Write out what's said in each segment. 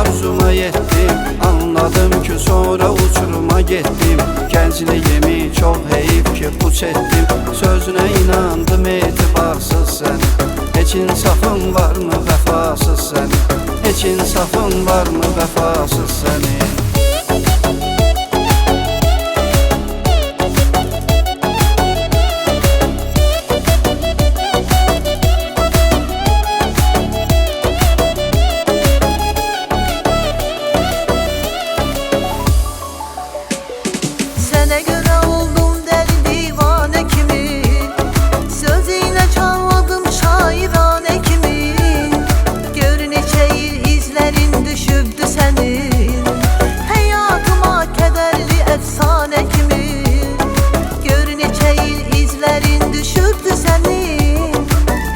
arzuma yettim. Anladım ki sonra uçuruma getdim. Gəncliyimi çok heyif ki puç etdim. Sözüne inandım etibarsız sen. Heç insafın var mı vefasız sen? Heç insafın var mı vefasız senin? Sənə görə oldum dəli divanə kimi, söz ilə çaldım şairanə kimi. Gör neçə il izlərin düşübdü sənin, həyatıma kədərli əfsanə kimi. Gör neçə il izlərin düşübdü sənin,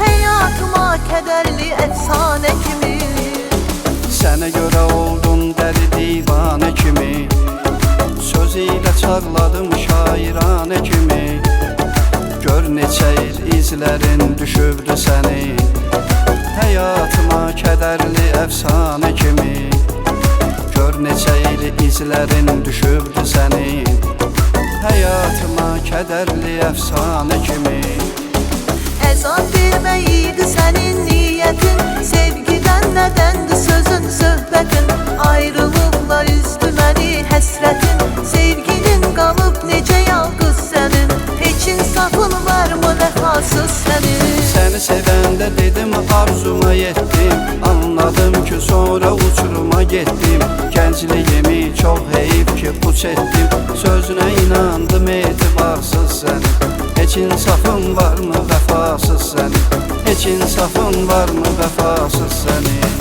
həyatıma kədərli əfsanə kimi. Sənə görə oldum dəli divanə kimi, söz ilə çağladım şairanə kimi. Gör neçə il izlərin düşübdü sənin, həyatıma kədərli əfsanə kimi. Gör neçə il izlərin düşübdü sənin, həyatıma kədərli əfsanə kimi. Əzab vermək idi sənin niyyətin, sevgidən nədəndir sözün, söhbətin. Ayrılıqla üzdü məni həsrətin, sevgilin qalıb necə yalqız sənin. Heç insafın varmı vəfasız sənin? Səni sevəndə dedim arzuma yetdim. Anladım ki sonra uçuruma getdim. Gəncliyimi çox heyif ki puç etdim. Sözünə inandım etibarsız sənin. Heç insafın var mı vefasız sənin? Heç insafın var mı vefasız sənin?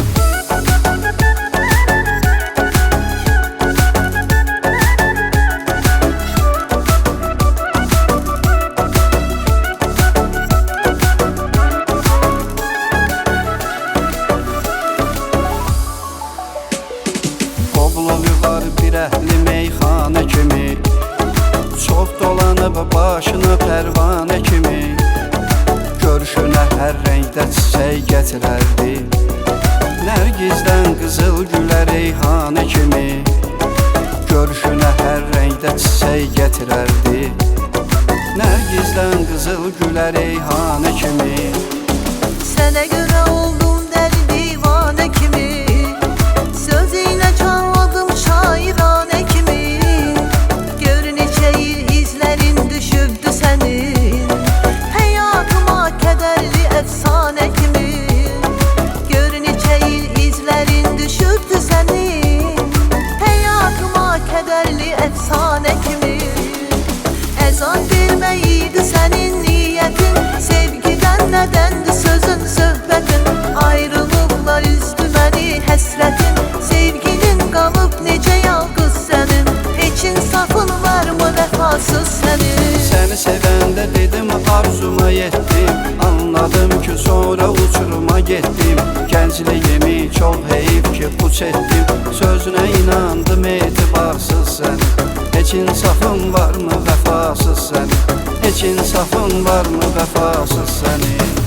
Qoblov var bir əhli meyxanə kimi, çox dolanıb başına pərvanə kimi. Görüşünə hər rəngdə çiçək gətirərdi, Nərgizdən qızıl gülə reyhanə kimi. Görüşünə hər rəngdə çiçək gətirərdi, Nərgizdən qızıl gülə reyhanə kimi. Sənə görə oldum dəli divanə kimi, söz ilə çaldım şairanə kimi. Gör neçə il izlərin düşübdü sənin, həyatıma kədərli əfsanə kimi. Gör neçə il izlərin düşübdü sənin, həyatıma kədərli əfsanə kimi. Əzab vermək idi sənin niyyətin, sevgidən nədəndir sözün, söhbətin. Ayrılıqla üzdü məni həsrətin, sevgilin qalıb necə yalqız sənin. Heç insafın varmı vəfasız sənin? Səni sevəndə dedim arzuma yetdim. Anladım ki sonra uçuruma getdim. Gəncliyimi çox heyif ki puç etdim. Sözünə inandım etibarsız sənin. Heç insafın var mı vefasız sənin? Heç insafın var mı vefasız sənin?